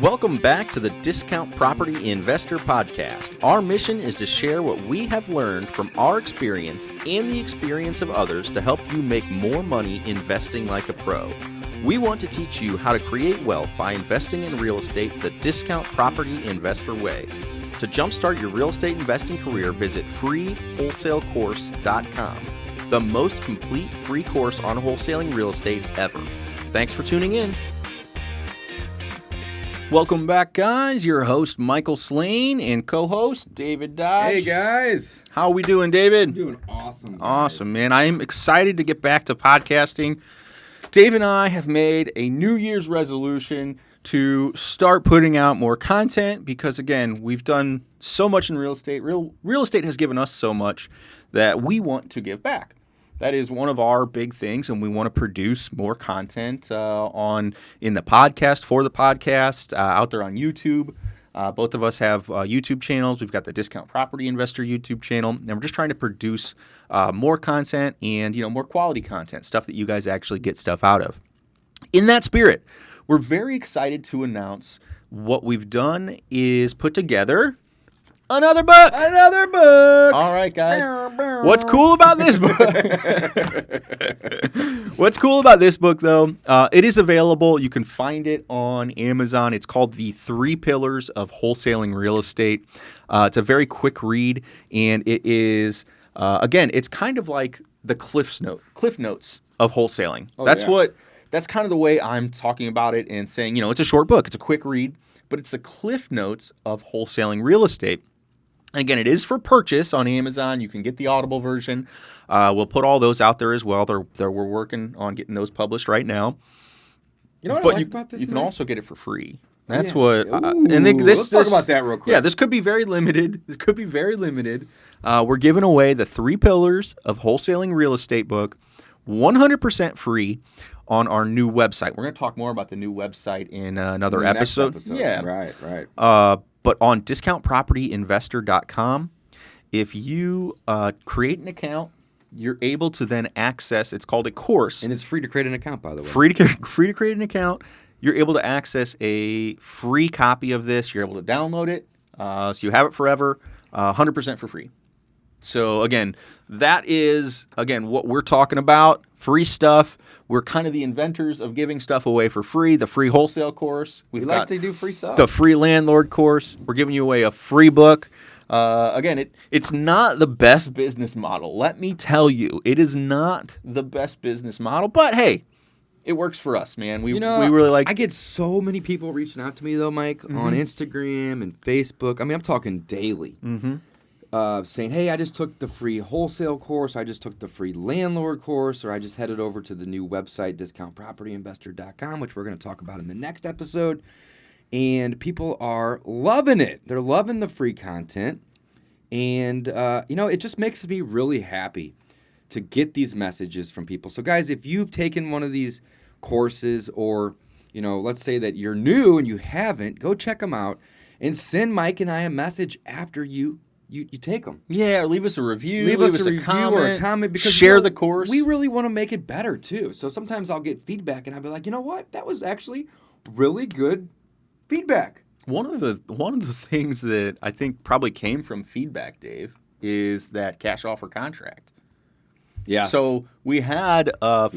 Welcome back to the Discount Property Investor Podcast. Our mission is to share what we have learned from our experience and the experience of others to help you make more money investing like a pro. We want to teach you how to create wealth by investing in real estate the Discount Property Investor way. To jumpstart your real estate investing career, visit freewholesalecourse.com, the most complete free course on wholesaling real estate ever. Thanks for tuning in. Welcome back, guys. Your host, Michael Slane, and co-host, David Dodge. Hey, guys. How are we doing, David? Doing awesome, guys. Awesome, man. I am excited to get back to podcasting. Dave and I have made a New Year's resolution to start putting out more content because, again, we've done so much in real estate. Real estate has given us so much that we want to give back. That is one of our big things, and we want to produce more content in the podcast, for the podcast, out there on YouTube. Both of us have YouTube channels. We've got the Discount Property Investor YouTube channel, and we're just trying to produce more content and more quality content, stuff that you guys actually get stuff out of. In that spirit, we're very excited to announce what we've done is put together another book. All right, guys. What's cool about this book? What's cool about this book, though, it is available. You can find it on Amazon. It's called The 3 Pillars of Wholesaling Real Estate. It's a very quick read, and it is, again, it's kind of like the Cliff Notes of wholesaling. That's kind of the way I'm talking about it and saying, it's a short book. It's a quick read, but it's the Cliff Notes of wholesaling real estate. And again, it is for purchase on Amazon. You can get the Audible version. We'll put all those out there as well. We're working on getting those published right now. You know what I like about this? You can also get it for free. That's what. Let's talk about that real quick. Yeah, this could be very limited. We're giving away the 3 Pillars of Wholesaling Real Estate book, 100% free, on our new website. We're going to talk more about the new website in another episode. Next episode. Yeah, right. But on discountpropertyinvestor.com, if you create an account, you're able to then access, it's called a course. And it's free to create an account, by the way. Free to create an account. You're able to access a free copy of this. You're able to download it. So you have it forever, 100% for free. So, again, that is, what we're talking about, free stuff. We're kind of the inventors of giving stuff away for free, the free wholesale course. We like to do free stuff. The free landlord course. We're giving you away a free book. It's not the best business model. Let me tell you, it is not the best business model. But, hey, it works for us, man. We really like. I get so many people reaching out to me, though, Mike, on Instagram and Facebook. I mean, I'm talking daily. Mm-hmm. Saying, hey, I just took the free wholesale course, I just took the free landlord course, or I just headed over to the new website, discountpropertyinvestor.com, which we're going to talk about in the next episode. And people are loving it. They're loving the free content. And, it just makes me really happy to get these messages from people. So, guys, if you've taken one of these courses or, let's say that you're new and you haven't, go check them out and send Mike and I a message after you take them. Yeah, or leave us a review. Leave us a review or a comment. Because share the course. We really want to make it better, too. So sometimes I'll get feedback, and I'll be like, you know what? That was actually really good feedback. One of the things that I think probably came from feedback, Dave, is that cash offer contract. Yes. So we had a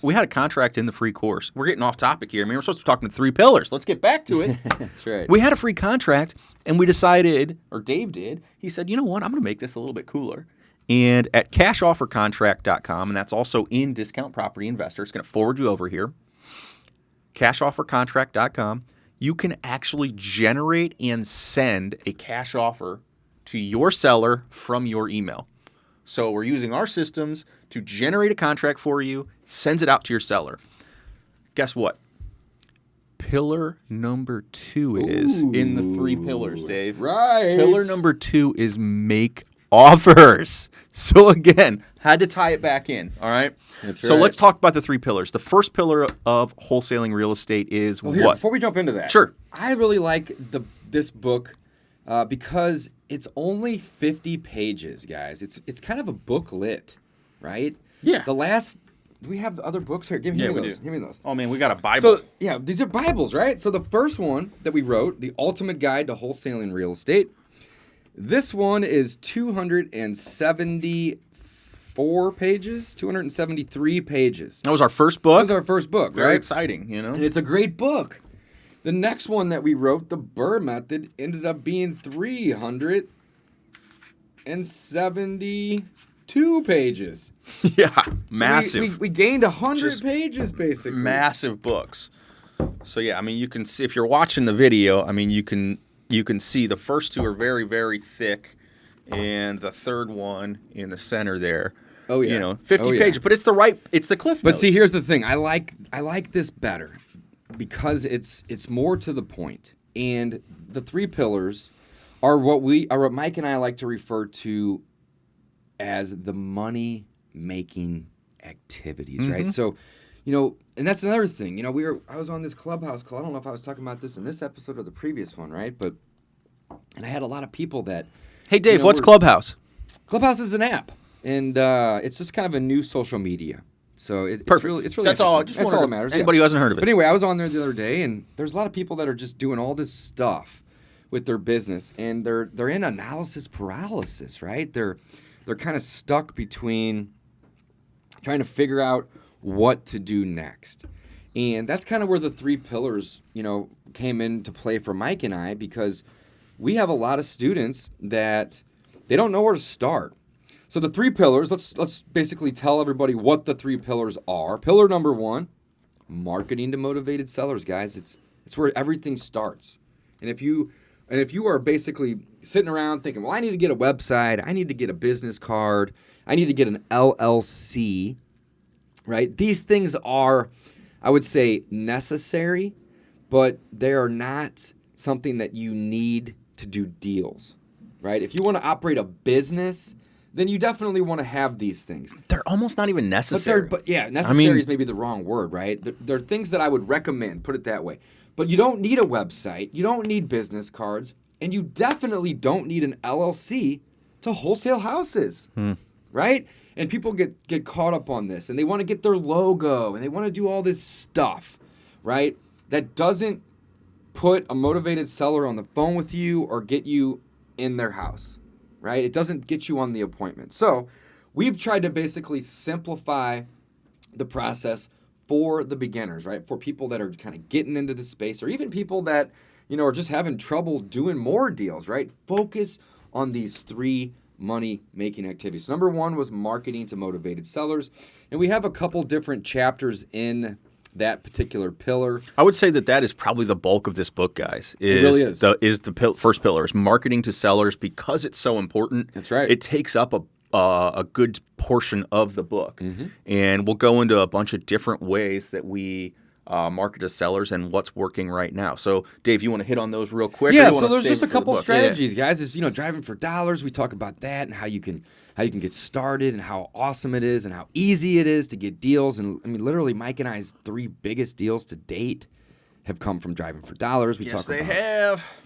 we had a contract in the free course. We're getting off topic here. I mean, we're supposed to be talking to 3 pillars. Let's get back to it. That's right. We had a free contract, and we decided, or Dave did, he said, you know what, I'm going to make this a little bit cooler. And at cashoffercontract.com, and that's also in Discount Property Investor, it's going to forward you over here, cashoffercontract.com, you can actually generate and send a cash offer to your seller from your email. So we're using our systems to generate a contract for you, sends it out to your seller. Guess what? Pillar number 2 is in the 3 pillars, Dave. That's right. Pillar number 2 is make offers. So again, had to tie it back in, all right? That's so right. let's talk about the 3 pillars. The first pillar of wholesaling real estate is what? Before we jump into that. Sure. I really like this book because it's only 50 pages, guys. It's kind of a booklet, right? Yeah. The last do we have the other books here? Give Yeah, me we those. do. Give me those. Oh man, we got a Bible. So yeah, these are Bibles, right? So the first one that we wrote, The Ultimate Guide to Wholesaling Real Estate. This one is 274 pages, 273 pages. That was our first book. That was our first book, Very right? exciting, you know. And it's a great book. The next one that we wrote, The BRRRR Method, ended up being 372 pages. Yeah, So massive. we gained 100 Just pages, basically. Massive books. So yeah, I mean, you can see if you're watching the video. I mean, you can see the first two are very, very thick, and the third one in the center there. Oh yeah, you know, 50 Oh, yeah. pages, but it's the cliff notes. But see, here's the thing. I like this better because it's more to the point. And the 3 pillars are what Mike and I like to refer to as the money making activities, right? So, you know, and that's another thing. You know, I was on this Clubhouse call. I don't know if I was talking about this in this episode or the previous one, right? And I had a lot of people that, Hey Dave, you know, what's Clubhouse? Clubhouse is an app, and it's just kind of a new social media. So it's Perfect. really That's all. interesting. That's all that matters. Anybody who hasn't heard of it. But anyway, I was on there the other day, and there's a lot of people that are just doing all this stuff with their business, and they're in analysis paralysis, right? They're kind of stuck between trying to figure out what to do next. And that's kind of where the 3 pillars, you know, came into play for Mike and I, because we have a lot of students that they don't know where to start. So the 3 pillars, let's basically tell everybody what the 3 pillars are. Pillar number 1, marketing to motivated sellers, guys. It's where everything starts. And if you are basically sitting around thinking, well, I need to get a website, I need to get a business card, I need to get an LLC, right? These things are, I would say, necessary, but they are not something that you need to do deals, right? If you want to operate a business, then you definitely want to have these things. They're almost not even necessary. But necessary is maybe the wrong word, right? They're things that I would recommend, put it that way. But you don't need a website, you don't need business cards, and you definitely don't need an LLC to wholesale houses, right? And people get caught up on this, and they want to get their logo, and they want to do all this stuff, right? That doesn't put a motivated seller on the phone with you or get you in their house, right? It doesn't get you on the appointment. So we've tried to basically simplify the process for the beginners, right? For people that are kind of getting into the space, or even people that, you know, are just having trouble doing more deals, right? Focus on these 3 money-making activities. So number 1 was marketing to motivated sellers. And we have a couple different chapters in that particular pillar. I would say that is probably the bulk of this book, guys. It really is. First pillar is marketing to sellers, because it's so important. That's right. It takes up a good portion of the book, and we'll go into a bunch of different ways that we market to sellers and what's working right now. So, Dave, you want to hit on those real quick? Yeah. So there's just a couple strategies, guys. Is, you know, driving for dollars. We talk about that and how you can get started and how awesome it is and how easy it is to get deals. And I mean, literally, Mike and I's 3 biggest deals to date have come from driving for dollars. We talk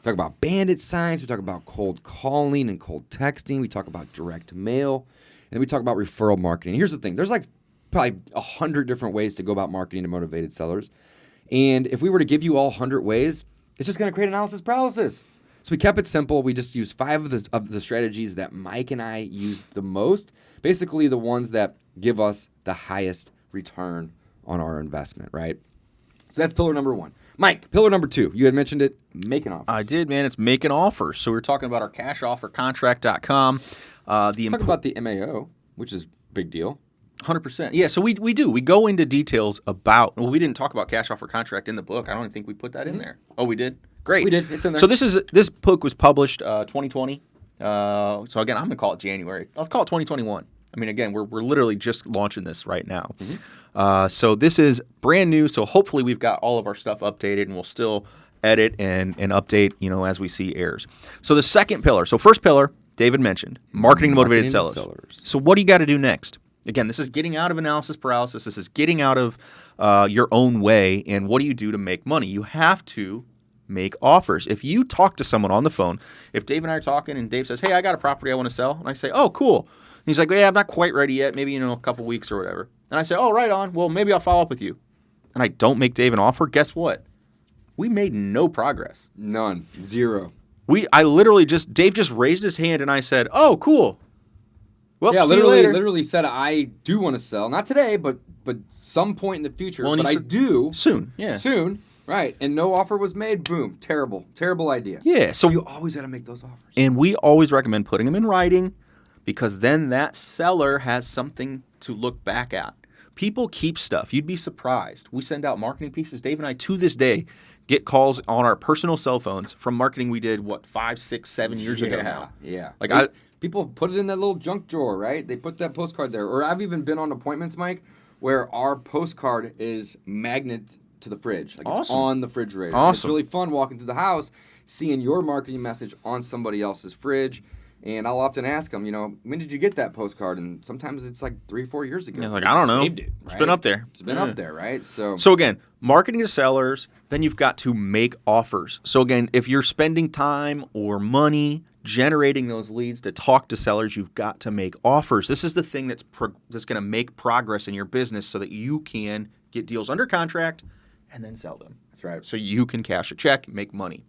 about bandit signs. We talk about cold calling and cold texting. We talk about direct mail, and we talk about referral marketing. Here's the thing: there's like probably 100 different ways to go about marketing to motivated sellers, and if we were to give you all 100 ways, it's just going to create analysis paralysis. So we kept it simple. We just used 5 of the strategies that Mike and I used the most, basically the ones that give us the highest return on our investment, right? So that's pillar number 1. Mike, pillar number 2. You had mentioned it, make an offer. I did, man. It's making offers. So we're talking about our cashoffercontract.com. Talk about the MAO, which is a big deal. 100%. Yeah, so we do. We go into details about, well, we didn't talk about cash offer contract in the book. I don't even think we put that in there. Oh, we did? Great. We did. It's in there. So this book was published 2020. So again, I'm going to call it January. Let's call it 2021. I mean, again, we're literally just launching this right now. So this is brand new. So hopefully we've got all of our stuff updated, and we'll still edit and update, you know, as we see errors. So the second pillar. So first pillar, David mentioned, marketing to motivated sellers. So what do you got to do next? Again, this is getting out of analysis paralysis. This is getting out of your own way. And what do you do to make money? You have to make offers. If you talk to someone on the phone, if Dave and I are talking and Dave says, hey, I got a property I want to sell, and I say, oh, cool. he's like, yeah, I'm not quite ready yet. Maybe, a couple weeks or whatever. And I say, oh, right on. Well, maybe I'll follow up with you. And I don't make Dave an offer. Guess what? We made no progress. None. Zero. Dave just raised his hand and I said, oh, cool. Well, yeah, see you later. literally said, I do want to sell. Not today, but some point in the future. Well, but I do. Soon, yeah. Soon, right. And no offer was made. Boom. Terrible idea. Yeah. So you always got to make those offers. And we always recommend putting them in writing because then that seller has something to look back at. People keep stuff. You'd be surprised. We send out marketing pieces. Dave and I, to this day, get calls on our personal cell phones from marketing we did, 5, 6, 7 years ago now. Yeah. Like people put it in that little junk drawer, right? They put that postcard there. Or I've even been on appointments, Mike, where our postcard is magnet to the fridge. Like it's on the refrigerator. Awesome. It's really fun walking through the house, seeing your marketing message on somebody else's fridge. And I'll often ask them, when did you get that postcard? And sometimes it's like 3 or 4 years ago. Yeah, like, I don't know. Saved it, right? It's been up there. It's been up there, right? So again, marketing to sellers, then you've got to make offers. So again, if you're spending time or money generating those leads to talk to sellers, you've got to make offers. This is the thing that's going to make progress in your business so that you can get deals under contract and then sell them. That's right. So you can cash a check, make money.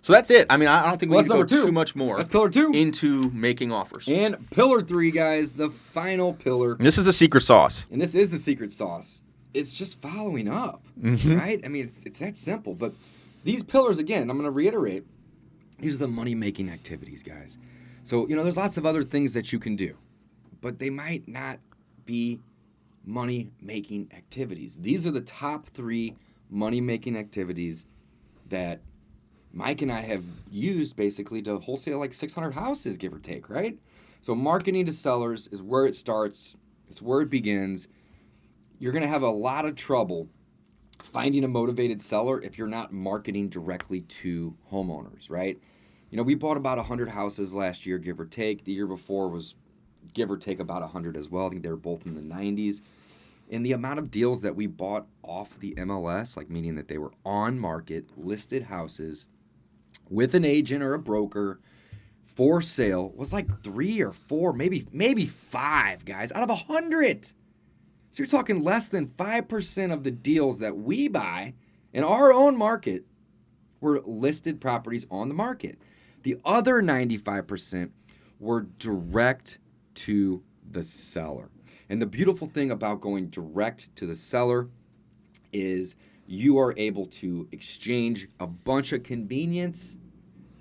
So that's it. I mean, I don't think we need to go too much more. That's pillar 2. Into making offers. And pillar 3, guys, the final pillar. And this is the secret sauce. And this is the secret sauce. It's just following up, right? I mean, it's that simple. But these pillars, again, I'm going to reiterate, these are the money-making activities, guys. So, there's lots of other things that you can do, but they might not be money-making activities. These are the top 3 money-making activities that Mike and I have used basically to wholesale like 600 houses, give or take, right? So marketing to sellers is where it starts. It's where it begins. You're going to have a lot of trouble finding a motivated seller if you're not marketing directly to homeowners, right? We bought about 100 houses last year, give or take. The year before was give or take about 100 as well. I think they were both in the 90s. And the amount of deals that we bought off the MLS, like meaning that they were on market, listed houses with an agent or a broker for sale, was like 3 or 4, maybe 5, guys, out of 100. So you're talking less than 5% of the deals that we buy in our own market were listed properties on the market. The other 95% were direct to the seller. And the beautiful thing about going direct to the seller is you are able to exchange a bunch of convenience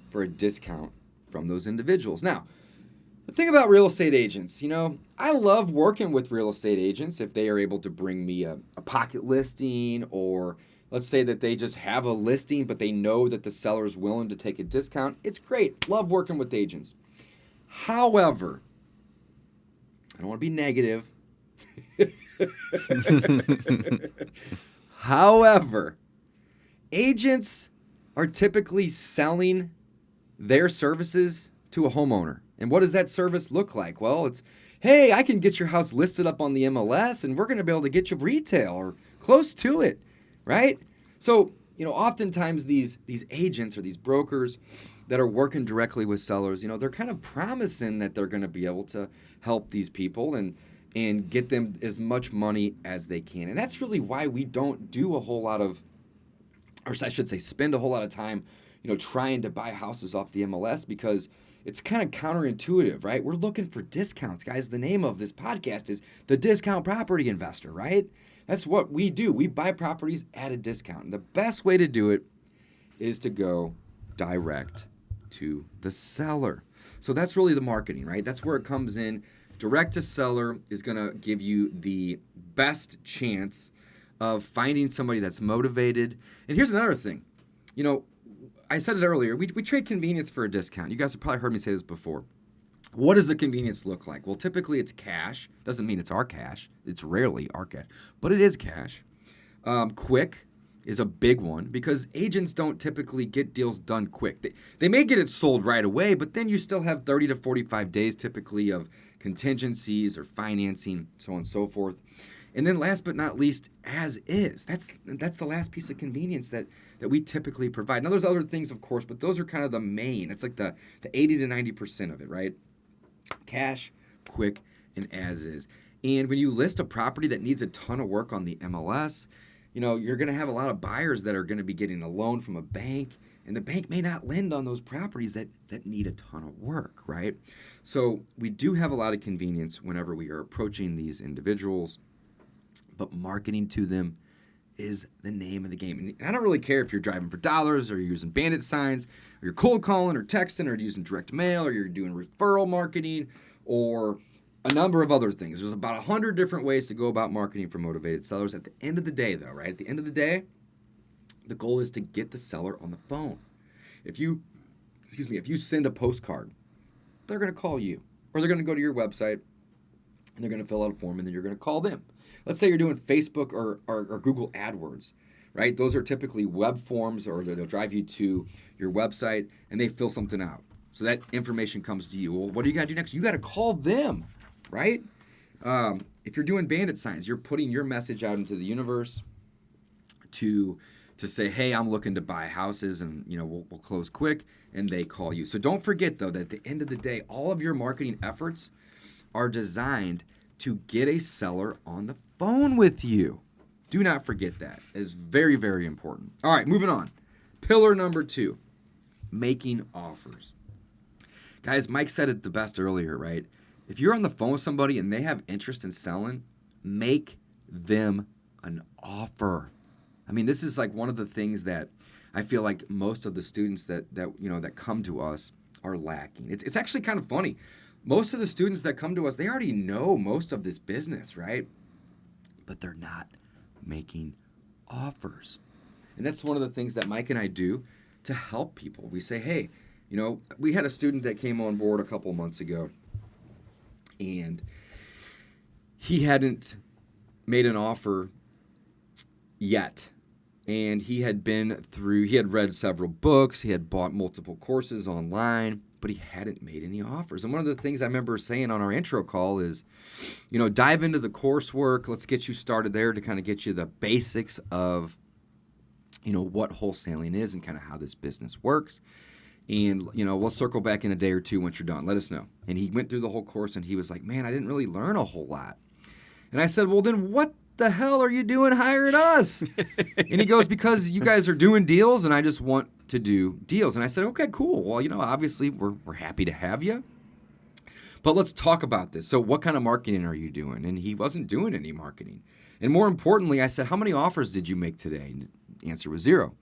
for a discount from those individuals. Now, the thing about real estate agents, I love working with real estate agents if they are able to bring me a pocket listing, or let's say that they just have a listing, but they know that the seller is willing to take a discount. It's great. Love working with agents. However, I don't want to be negative. However, agents are typically selling their services to a homeowner. And what does that service look like? Well, it's, hey, I can get your house listed up on the MLS and we're going to be able to get you retail or close to it, right? So, oftentimes these agents or these brokers that are working directly with sellers, they're kind of promising that they're going to be able to help these people and get them as much money as they can. And that's really why we don't do a whole lot of, or I should say spend a whole lot of time, trying to buy houses off the MLS, because it's kind of counterintuitive, right? We're looking for discounts, guys. The name of this podcast is The Discount Property Investor, right? That's what we do. We buy properties at a discount. And the best way to do it is to go direct to the seller. So that's really the marketing, right? That's where it comes in. Direct to seller is going to give you the best chance of finding somebody that's motivated. And here's another thing. I said it earlier. We trade convenience for a discount. You guys have probably heard me say this before. What does the convenience look like? Well, typically it's cash. Doesn't mean it's our cash. It's rarely our cash, but it is cash. Quick is a big one, because agents don't typically get deals done quick. They may get it sold right away, but then you still have 30 to 45 days typically of contingencies or financing, so on and so forth. And then last but not least, as is. That's the last piece of convenience that we typically provide. Now, there's other things, of course, but those are kind of the main. It's like the 80 to 90% of it, right? Cash, quick and as is. And when you list a property that needs a ton of work on the MLS, you're going to have a lot of buyers that are going to be getting a loan from a bank, and the bank may not lend on those properties that need a ton of work, right? So we do have a lot of convenience whenever we are approaching these individuals, but marketing to them is the name of the game. And I don't really care if you're driving for dollars or you're using bandit signs or you're cold calling or texting or using direct mail or you're doing referral marketing or a number of other things. There's about 100 different ways to go about marketing for motivated sellers. At the end of the day, though, right? At the end of the day, the goal is to get the seller on the phone. If you send a postcard, they're going to call you, or they're going to go to your website and they're going to fill out a form and then you're going to call them. Let's say you're doing Facebook or Google AdWords, right? Those are typically web forms, or they'll drive you to your website and they fill something out. So that information comes to you. Well, what do you got to do next? You got to call them, right? If you're doing bandit signs, you're putting your message out into the universe to say, hey, I'm looking to buy houses and we'll close quick, and they call you. So don't forget, though, that at the end of the day, all of your marketing efforts are designed to get a seller on the phone with you. Do not forget that. It is very, very important. All right, moving on. Pillar number 2, making offers. Guys, Mike said it the best earlier, right? If you're on the phone with somebody and they have interest in selling, make them an offer. I mean, this is like one of the things that I feel like most of the students that come to us are lacking. It's actually kind of funny. Most of the students that come to us, they already know most of this business, right? But they're not making offers. And that's one of the things that Mike and I do to help people. We say, hey, we had a student that came on board a couple months ago, and he hadn't made an offer yet. And he had read several books, he had bought multiple courses online, but he hadn't made any offers. And one of the things I remember saying on our intro call is, dive into the coursework. Let's get you started there to kind of get you the basics of, what wholesaling is and kind of how this business works. And, we'll circle back in a day or two once you're done. Let us know. And he went through the whole course and he was like, man, I didn't really learn a whole lot. And I said, well, then what the hell are you doing hiring us? And he goes, because you guys are doing deals and I just want to do deals. And I said, okay, cool. Well, obviously we're happy to have you. But let's talk about this. So what kind of marketing are you doing? And he wasn't doing any marketing. And more importantly, I said, how many offers did you make today? And the answer was 0.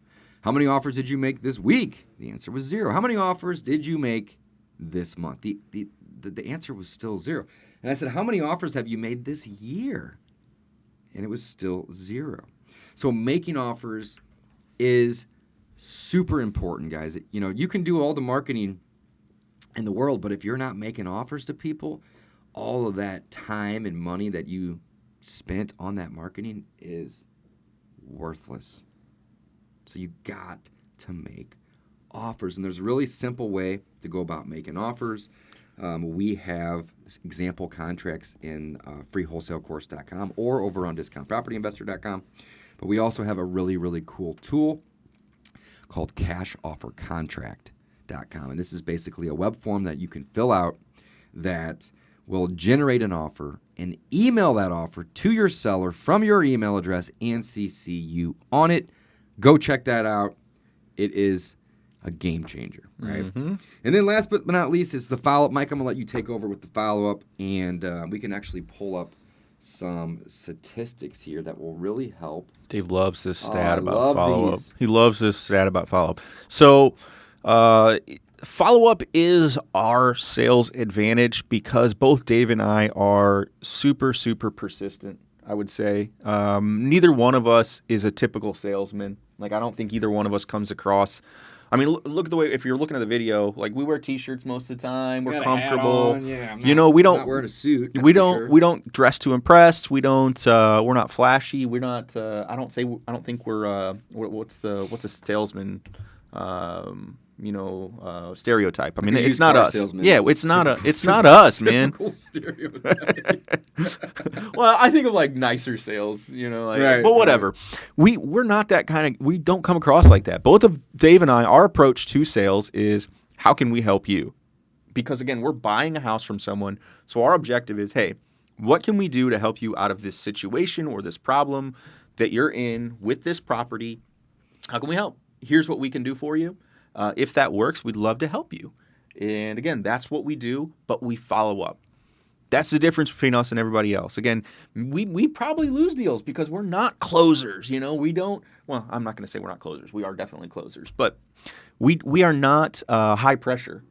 How many offers did you make this week? The answer was 0. How many offers did you make this month? The answer was still 0. And I said, how many offers have you made this year? And it was still 0. So making offers is super important, guys. You can do all the marketing in the world, but if you're not making offers to people, all of that time and money that you spent on that marketing is worthless. So you got to make offers. And there's a really simple way to go about making offers. We have example contracts in freewholesalecourse.com or over on discountpropertyinvestor.com. But we also have a really, really cool tool called cashoffercontract.com. And this is basically a web form that you can fill out that will generate an offer and email that offer to your seller from your email address and CC you on it. Go check that out. It is a game changer, right? Mm-hmm. And then last but not least is the follow-up. Mike, I'm going to let you take over with the follow-up, and we can actually pull up some statistics here that will really help. Dave loves this stat about follow-up. He loves this stat about follow-up. So follow-up is our sales advantage because both Dave and I are super, super persistent, I would say. Neither one of us is a typical salesman. Like, I don't think either one of us comes across. I mean, look at the way, if you're looking at the video, like, we wear T-shirts most of the time. We're comfortable. Yeah, we don't. I'm not wearing a suit. We don't dress to impress. We don't. We're not flashy. We're not. I don't think we're. What's a salesman? Stereotype. I mean, it's not us. Yeah, it's not us, man. Stereotype. Well, I think of like nicer sales, right, but whatever. Right. We're not that kind of. We don't come across like that. Both of Dave and I, our approach to sales is how can we help you? because, again, we're buying a house from someone. So our objective is, hey, what can we do to help you out of this situation or this problem that you're in with this property? How can we help? Here's what we can do for you. If that works, we'd love to help you. And again, that's what we do, but we follow up. That's the difference between us and everybody else. Again, we probably lose deals because we're not closers. We don't. Well, I'm not going to say we're not closers. We are definitely closers, but we are not high pressure,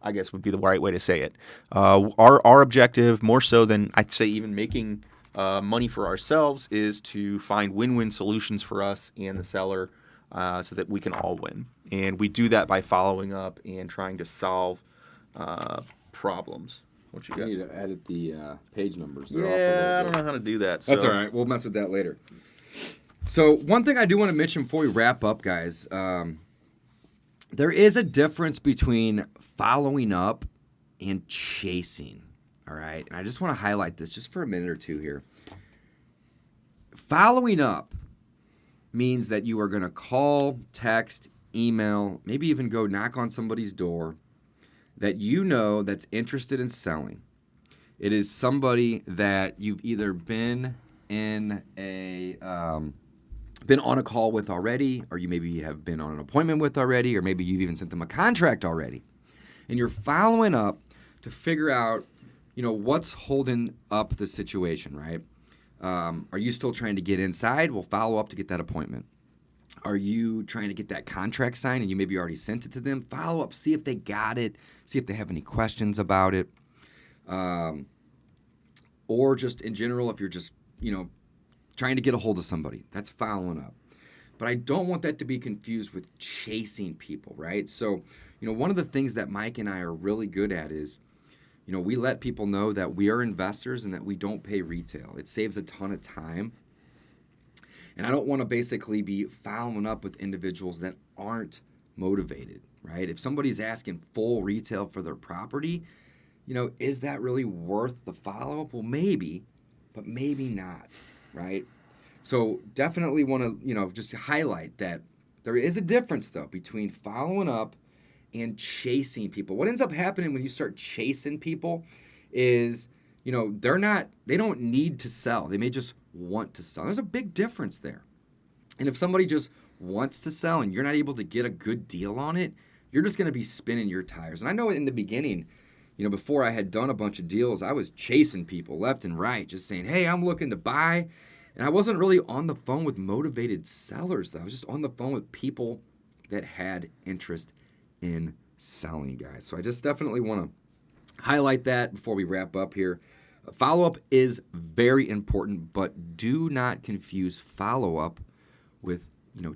I guess would be the right way to say it. Our objective, more so than I'd say even making money for ourselves, is to find win-win solutions for us and the seller so that we can all win. And we do that by following up and trying to solve problems. What you got? You need to edit the page numbers. Yeah, I don't know how to do that. That's all right. We'll mess with that later. So one thing I do want to mention before we wrap up, guys, there is a difference between following up and chasing, all right? And I just want to highlight this just for a minute or two here. Following up means that you are going to call, text, email, maybe even go knock on somebody's door that you know that's interested in selling. It is somebody that you've either been in been on a call with already, or you maybe have been on an appointment with already, or maybe you've even sent them a contract already. And you're following up to figure out, what's holding up the situation, right? Are you still trying to get inside? We'll follow up to get that appointment. Are you trying to get that contract signed and you maybe already sent it to them? Follow up, see if they got it, see if they have any questions about it. Or just in general, if you're just, trying to get a hold of somebody, that's following up. But I don't want that to be confused with chasing people, right? So, one of the things that Mike and I are really good at is, we let people know that we are investors and that we don't pay retail. It saves a ton of time. And I don't want to basically be following up with individuals that aren't motivated, right? If somebody's asking full retail for their property, is that really worth the follow-up? Well, maybe, but maybe not, right? So definitely want to, just highlight that there is a difference, though, between following up and chasing people. What ends up happening when you start chasing people is, they don't need to sell. They may just want to sell. There's a big difference there. And if somebody just wants to sell and you're not able to get a good deal on it, you're just going to be spinning your tires. And I know in the beginning, before I had done a bunch of deals, I was chasing people left and right, just saying, hey, I'm looking to buy. And I wasn't really on the phone with motivated sellers, though. I was just on the phone with people that had interest in selling, guys. So I just definitely want to highlight that before we wrap up here. Follow-up is very important, but do not confuse follow-up with,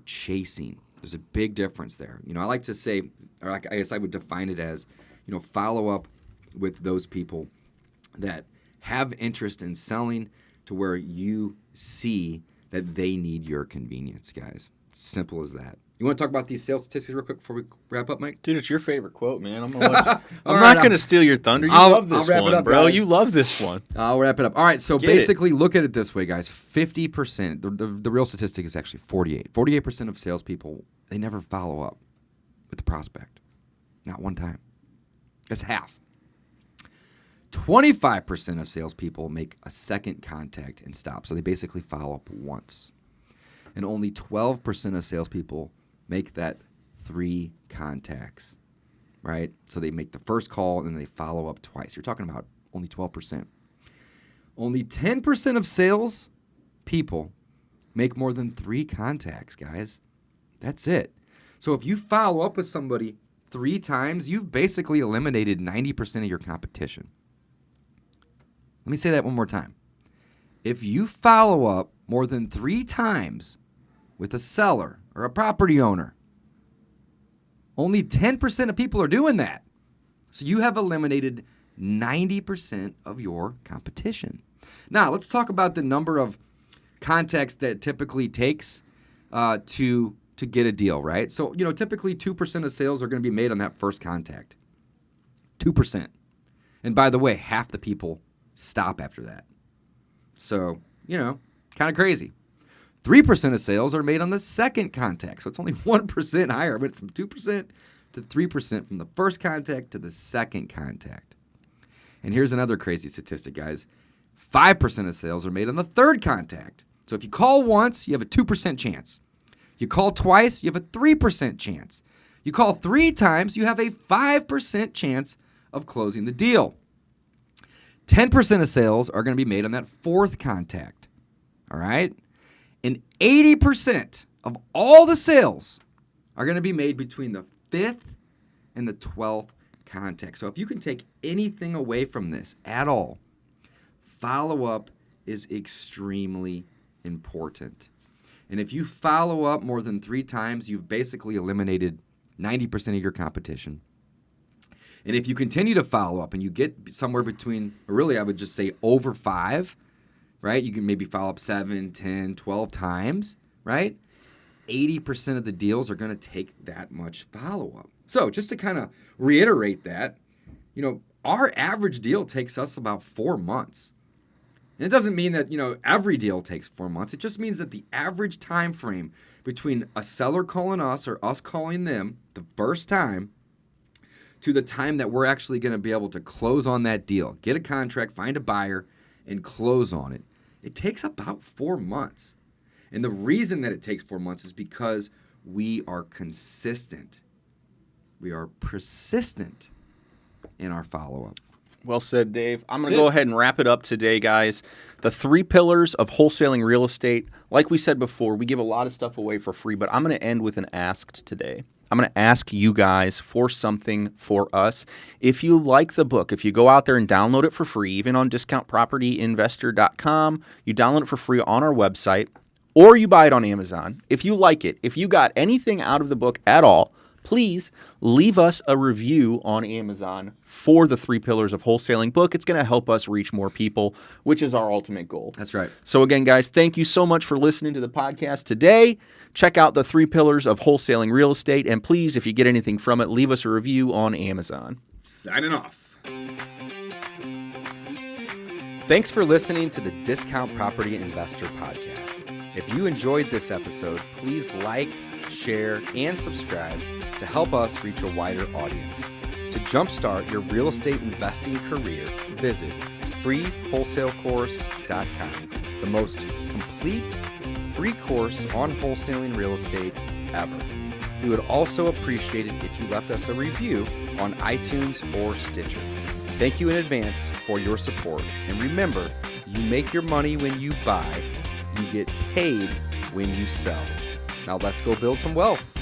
chasing. There's a big difference there. I like to say, or I guess I would define it as, follow-up with those people that have interest in selling to where you see that they need your convenience, guys. Simple as that. You want to talk about these sales statistics real quick before we wrap up, Mike? Dude, it's your favorite quote, man. I'm not going to steal your thunder. You love this wrap one, it up, bro. guys. You love this one. I'll wrap it up. All right, so basically look at it this way, guys. 50%, the real statistic is actually 48. 48% of salespeople, they never follow up with the prospect. Not one time. That's half. 25% of salespeople make a second contact and stop. So they basically follow up once. And only 12% of salespeople make that 3 contacts, right? So they make the first call and then they follow up twice. You're talking about only 12%. Only 10% of sales people make more than 3 contacts, guys. That's it. So if you follow up with somebody 3 times, you've basically eliminated 90% of your competition. Let me say that one more time. If you follow up more than 3 times with a seller or a property owner, only 10% of people are doing that. So you have eliminated 90% of your competition. Now, let's talk about the number of contacts that typically takes to get a deal, right? So, typically 2% of sales are going to be made on that first contact. 2%. And by the way, half the people stop after that. So, kind of crazy. 3% of sales are made on the second contact. So it's only 1% higher. It went from 2% to 3% from the first contact to the second contact. And here's another crazy statistic, guys. 5% of sales are made on the third contact. So if you call once, you have a 2% chance. You call twice, you have a 3% chance. You call 3 times, you have a 5% chance of closing the deal. 10% of sales are going to be made on that fourth contact. All right? And 80% of all the sales are going to be made between the 5th and the 12th contact. So if you can take anything away from this at all, follow-up is extremely important. And if you follow up more than 3 times, you've basically eliminated 90% of your competition. And if you continue to follow up and you get somewhere between, or really I would just say over 5, right? You can maybe follow up 7, 10, 12 times, right? 80% of the deals are going to take that much follow-up. So just to kind of reiterate that, our average deal takes us about 4 months. And it doesn't mean that, every deal takes 4 months. It just means that the average time frame between a seller calling us or us calling them the first time to the time that we're actually going to be able to close on that deal, get a contract, find a buyer, and close on it, it takes about 4 months. And the reason that it takes 4 months is because we are consistent. We are persistent in our follow-up. Well said, Dave. I'm going to go ahead and wrap it up today, guys. The 3 pillars of wholesaling real estate. Like we said before, we give a lot of stuff away for free, but I'm going to end with an ask today. I'm going to ask you guys for something for us. If you like the book, if you go out there and download it for free, even on discountpropertyinvestor.com, you download it for free on our website, or you buy it on Amazon. If you like it, if you got anything out of the book at all, please leave us a review on Amazon for the 3 Pillars of Wholesaling book. It's going to help us reach more people, which is our ultimate goal. That's right. So again, guys, thank you so much for listening to the podcast today. Check out the 3 Pillars of Wholesaling Real Estate. And please, if you get anything from it, leave us a review on Amazon. Signing off. Thanks for listening to the Discount Property Investor Podcast. If you enjoyed this episode, please like, share, and subscribe to help us reach a wider audience. To jumpstart your real estate investing career, visit freewholesalecourse.com, the most complete free course on wholesaling real estate ever. We would also appreciate it if you left us a review on iTunes or Stitcher. Thank you in advance for your support. And remember, you make your money when you buy, you get paid when you sell. Now let's go build some wealth.